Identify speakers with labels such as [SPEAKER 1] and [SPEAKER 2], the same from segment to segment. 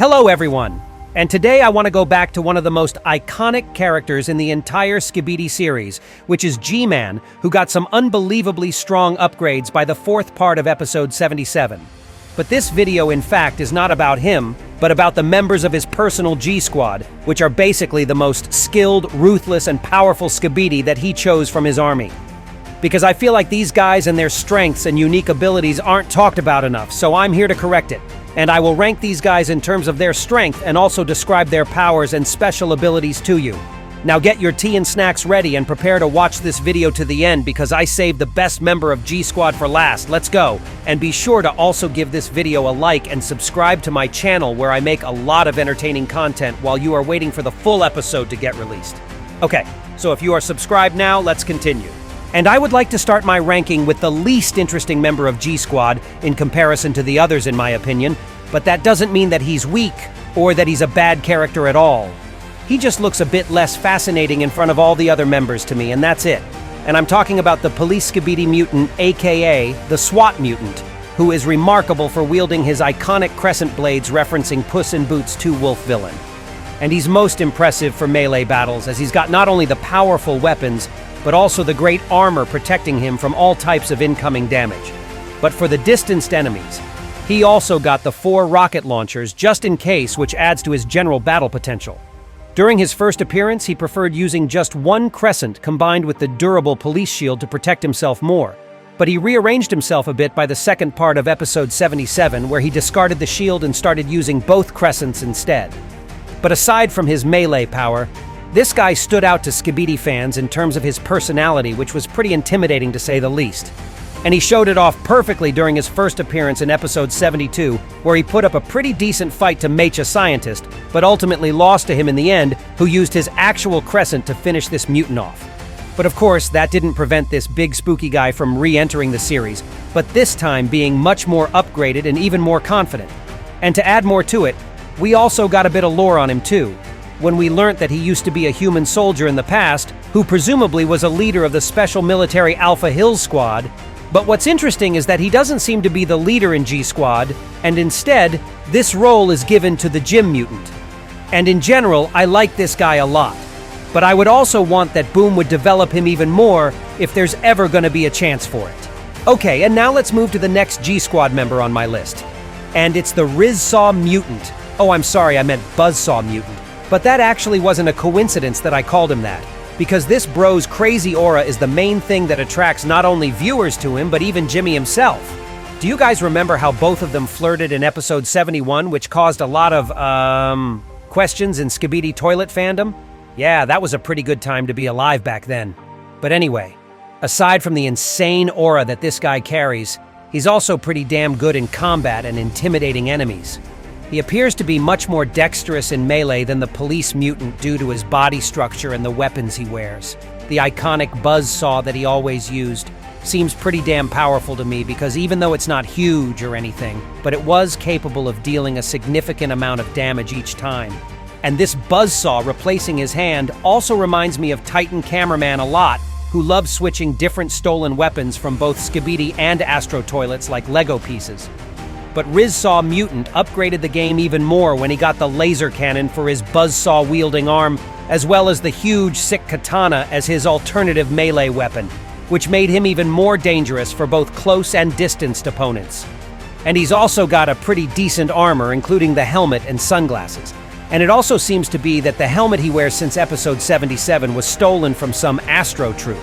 [SPEAKER 1] Hello everyone, and today I want to go back to one of the most iconic characters in the entire Skibidi series, which is Gman, who got some unbelievably strong upgrades by the fourth part of episode 77. But this video in fact is not about him, but about the members of his personal G-Squad, which are basically the most skilled, ruthless, and powerful Skibidi that he chose from his army. Because I feel like these guys and their strengths and unique abilities aren't talked about enough, so I'm here to correct it. And I will rank these guys in terms of their strength and also describe their powers and special abilities to you. Now get your tea and snacks ready and prepare to watch this video to the end because I saved the best member of G-Squad for last. Let's go! And be sure to also give this video a like and subscribe to my channel where I make a lot of entertaining content while you are waiting for the full episode to get released. Okay, so if you are subscribed now, let's continue. And I would like to start my ranking with the least interesting member of G-Squad in comparison to the others in my opinion, but that doesn't mean that he's weak or that he's a bad character at all. He just looks a bit less fascinating in front of all the other members to me, and that's it. And I'm talking about the Police Skibidi mutant, aka the SWAT mutant, who is remarkable for wielding his iconic crescent blades referencing Puss in Boots' 2-Wolf villain. And he's most impressive for melee battles as he's got not only the powerful weapons, but also the great armor protecting him from all types of incoming damage. But for the distanced enemies, he also got the 4 rocket launchers just in case, which adds to his general battle potential. During his first appearance, he preferred using just 1 crescent combined with the durable police shield to protect himself more. But he rearranged himself a bit by the second part of episode 77, where he discarded the shield and started using both crescents instead. But aside from his melee power, this guy stood out to Skibidi fans in terms of his personality, which was pretty intimidating to say the least. And he showed it off perfectly during his first appearance in episode 72, where he put up a pretty decent fight to Mecha Scientist, but ultimately lost to him in the end, who used his actual crescent to finish this mutant off. But of course, that didn't prevent this big spooky guy from re-entering the series, but this time being much more upgraded and even more confident. And to add more to it, we also got a bit of lore on him too, when we learnt that he used to be a human soldier in the past, who presumably was a leader of the special military Alpha Hills Squad. But what's interesting is that he doesn't seem to be the leader in G-Squad, and instead, this role is given to the Gym Mutant. And in general, I like this guy a lot. But I would also want that Boom would develop him even more if there's ever gonna be a chance for it. Okay, and now let's move to the next G-Squad member on my list. And it's the Riza Mutant. Oh, I'm sorry, I meant Buzzsaw Mutant. But that actually wasn't a coincidence that I called him that, because this bro's crazy aura is the main thing that attracts not only viewers to him, but even Jimmy himself. Do you guys remember how both of them flirted in episode 71, which caused a lot of, questions in Skibidi Toilet fandom? Yeah, that was a pretty good time to be alive back then. But anyway, aside from the insane aura that this guy carries, he's also pretty damn good in combat and intimidating enemies. He appears to be much more dexterous in melee than the police mutant due to his body structure and the weapons he wears. The iconic buzzsaw that he always used seems pretty damn powerful to me because even though it's not huge or anything, but it was capable of dealing a significant amount of damage each time. And this buzzsaw replacing his hand also reminds me of Titan Cameraman a lot, who loves switching different stolen weapons from both Skibidi and SWAT like Lego pieces. But Riza Mutant upgraded the game even more when he got the laser cannon for his buzzsaw-wielding arm, as well as the huge, sick katana as his alternative melee weapon, which made him even more dangerous for both close and distanced opponents. And he's also got a pretty decent armor, including the helmet and sunglasses. And it also seems to be that the helmet he wears since episode 77 was stolen from some Astro troop.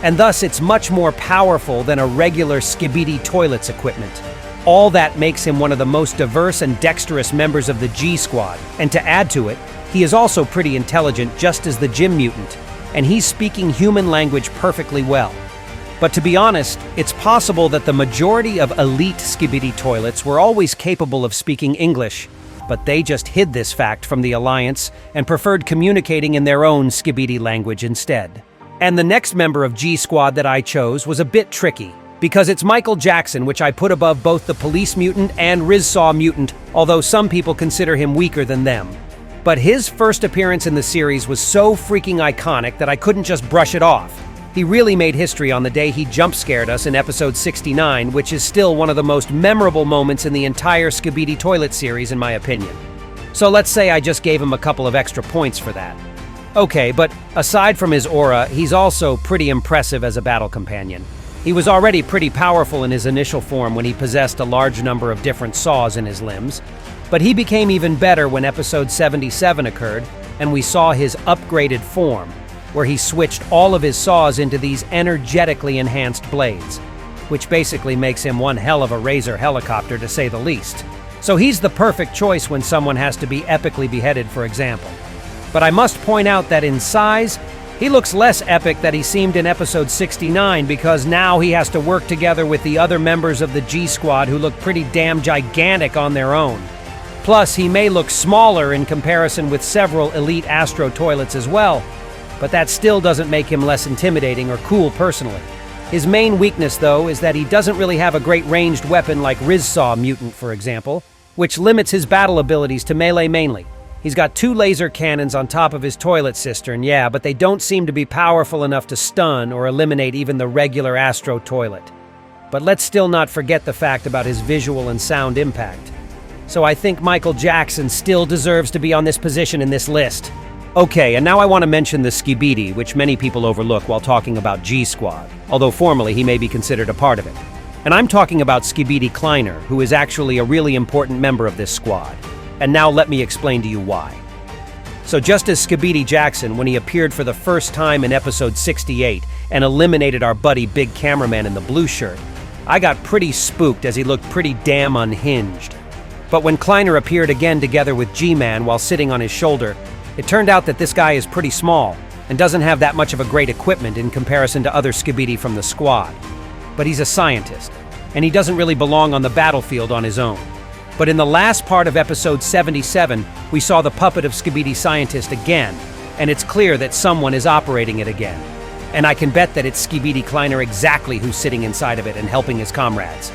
[SPEAKER 1] And thus it's much more powerful than a regular Skibidi Toilets equipment. All that makes him one of the most diverse and dexterous members of the G-Squad. And to add to it, he is also pretty intelligent just as the Gym Mutant, and he's speaking human language perfectly well. But to be honest, it's possible that the majority of elite Skibidi Toilets were always capable of speaking English, but they just hid this fact from the Alliance and preferred communicating in their own Skibidi language instead. And the next member of G-Squad that I chose was a bit tricky, because it's Michael Jackson, which I put above both the Police Mutant and Riza Mutant, although some people consider him weaker than them. But his first appearance in the series was so freaking iconic that I couldn't just brush it off. He really made history on the day he jump-scared us in episode 69, which is still one of the most memorable moments in the entire Skibidi Toilet series in my opinion. So let's say I just gave him a couple of extra points for that. Okay, but aside from his aura, he's also pretty impressive as a battle companion. He was already pretty powerful in his initial form when he possessed a large number of different saws in his limbs, but he became even better when episode 77 occurred and we saw his upgraded form, where he switched all of his saws into these energetically enhanced blades, which basically makes him one hell of a razor helicopter to say the least. So he's the perfect choice when someone has to be epically beheaded, for example. But I must point out that in size, he looks less epic than he seemed in episode 69 because now he has to work together with the other members of the G Squad who look pretty damn gigantic on their own. Plus, he may look smaller in comparison with several elite ISOTOILETs as well, but that still doesn't make him less intimidating or cool personally. His main weakness, though, is that he doesn't really have a great ranged weapon like Riza mutant, for example, which limits his battle abilities to melee mainly. He's got 2 laser cannons on top of his toilet cistern, yeah, but they don't seem to be powerful enough to stun or eliminate even the regular ISOTOILET. But let's still not forget the fact about his visual and sound impact. So I think Michael Jackson still deserves to be on this position in this list. Okay, and now I want to mention the Skibidi, which many people overlook while talking about G Squad, although formally he may be considered a part of it. And I'm talking about Skibidi Kleiner, who is actually a really important member of this squad. And now let me explain to you why. So just as Skibidi Jackson, when he appeared for the first time in episode 68 and eliminated our buddy Big Cameraman in the blue shirt, I got pretty spooked as he looked pretty damn unhinged. But when Kleiner appeared again together with Gman while sitting on his shoulder, it turned out that this guy is pretty small and doesn't have that much of a great equipment in comparison to other Skibidi from the squad. But he's a scientist, and he doesn't really belong on the battlefield on his own. But in the last part of episode 77, we saw the puppet of Skibidi Scientist again, and it's clear that someone is operating it again. And I can bet that it's Skibidi Kleiner exactly who's sitting inside of it and helping his comrades.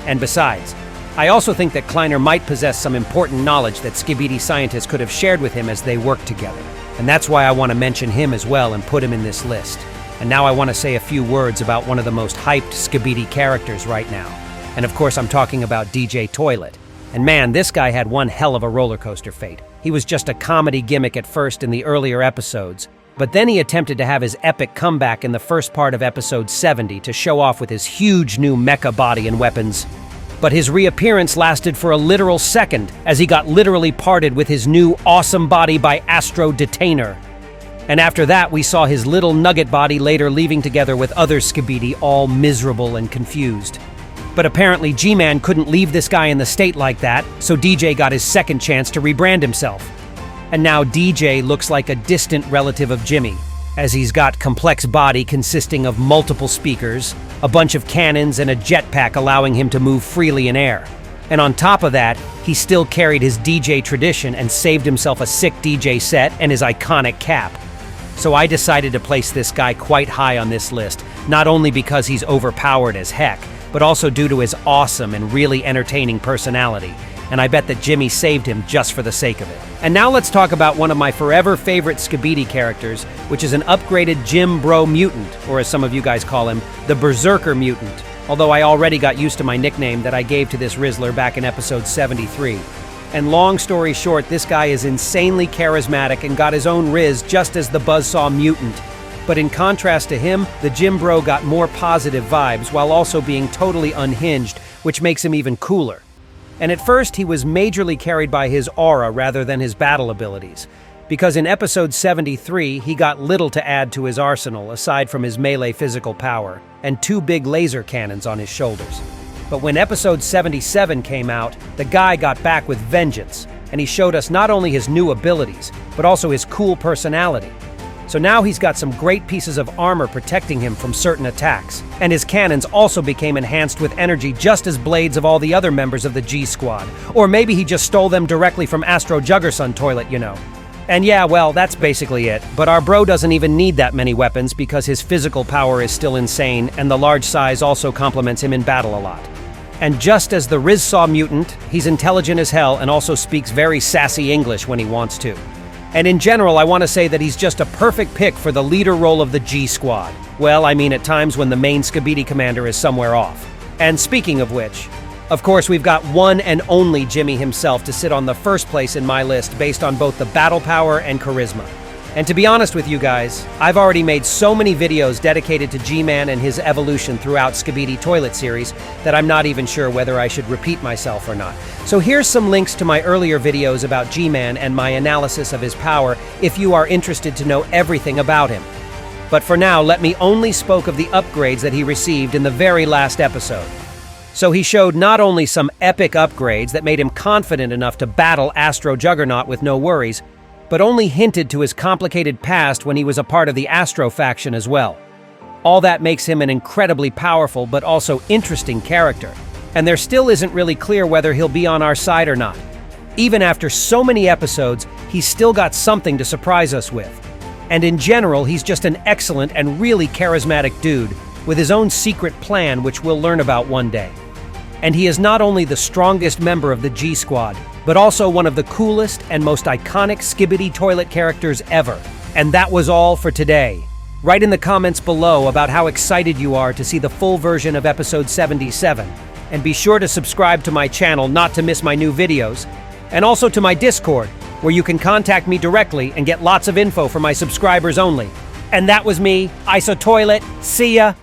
[SPEAKER 1] And besides, I also think that Kleiner might possess some important knowledge that Skibidi Scientist could have shared with him as they worked together. And that's why I want to mention him as well and put him in this list. And now I want to say a few words about one of the most hyped Skibidi characters right now. And of course I'm talking about DJ Toilet. And man, this guy had one hell of a roller coaster fate. He was just a comedy gimmick at first in the earlier episodes, but then he attempted to have his epic comeback in the first part of episode 70 to show off with his huge new mecha body and weapons. But his reappearance lasted for a literal second, as he got literally parted with his new awesome body by Astro Detainer. And after that, we saw his little nugget body later leaving together with other Skibidi, all miserable and confused. But apparently Gman couldn't leave this guy in the state like that, so DJ got his second chance to rebrand himself. And now DJ looks like a distant relative of Jimmy, as he's got complex body consisting of multiple speakers, a bunch of cannons, and a jetpack allowing him to move freely in air. And on top of that, he still carried his DJ tradition and saved himself a sick DJ set and his iconic cap. So I decided to place this guy quite high on this list, not only because he's overpowered as heck, but also due to his awesome and really entertaining personality. And I bet that Jimmy saved him just for the sake of it. And now let's talk about one of my forever favorite Skibidi characters, which is an upgraded Gym Bro mutant, or as some of you guys call him, the Berserker mutant. Although I already got used to my nickname that I gave to this Rizzler back in episode 73. And long story short, this guy is insanely charismatic and got his own Riz just as the Buzzsaw mutant. But in contrast to him, the Gym Bro got more positive vibes while also being totally unhinged, which makes him even cooler. And at first, he was majorly carried by his aura rather than his battle abilities, because in episode 73, he got little to add to his arsenal aside from his melee physical power and 2 big laser cannons on his shoulders. But when episode 77 came out, the guy got back with vengeance, and he showed us not only his new abilities, but also his cool personality. So now he's got some great pieces of armor protecting him from certain attacks, and his cannons also became enhanced with energy just as blades of all the other members of the G Squad. Or maybe he just stole them directly from Astro Juggerson Toilet, you know. And yeah, well, that's basically it. But our bro doesn't even need that many weapons because his physical power is still insane, and the large size also complements him in battle a lot. And just as the Rizzsaw mutant, he's intelligent as hell and also speaks very sassy English when he wants to. And in general, I want to say that he's just a perfect pick for the leader role of the G Squad. Well, I mean at times when the main Skibidi commander is somewhere off. And speaking of which, Of course, we've got one and only Jimmy himself to sit on the first place in my list based on both the battle power and charisma. And to be honest with you guys, I've already made so many videos dedicated to Gman and his evolution throughout Skibidi Toilet series that I'm not even sure whether I should repeat myself or not. So here's some links to my earlier videos about Gman and my analysis of his power if you are interested to know everything about him. But for now, let me only spoke of the upgrades that he received in the very last episode. So he showed not only some epic upgrades that made him confident enough to battle Astro Juggernaut with no worries, but only hinted to his complicated past when he was a part of the Astro faction as well. All that makes him an incredibly powerful but also interesting character, and there still isn't really clear whether he'll be on our side or not. Even after so many episodes, he's still got something to surprise us with. And in general, he's just an excellent and really charismatic dude with his own secret plan which we'll learn about one day. And he is not only the strongest member of the G Squad, but also one of the coolest and most iconic Skibidi Toilet characters ever. And that was all for today. Write in the comments below about how excited you are to see the full version of episode 77. And be sure to subscribe to my channel not to miss my new videos. And also to my Discord, where you can contact me directly and get lots of info for my subscribers only. And that was me, ISOTOILET. See ya!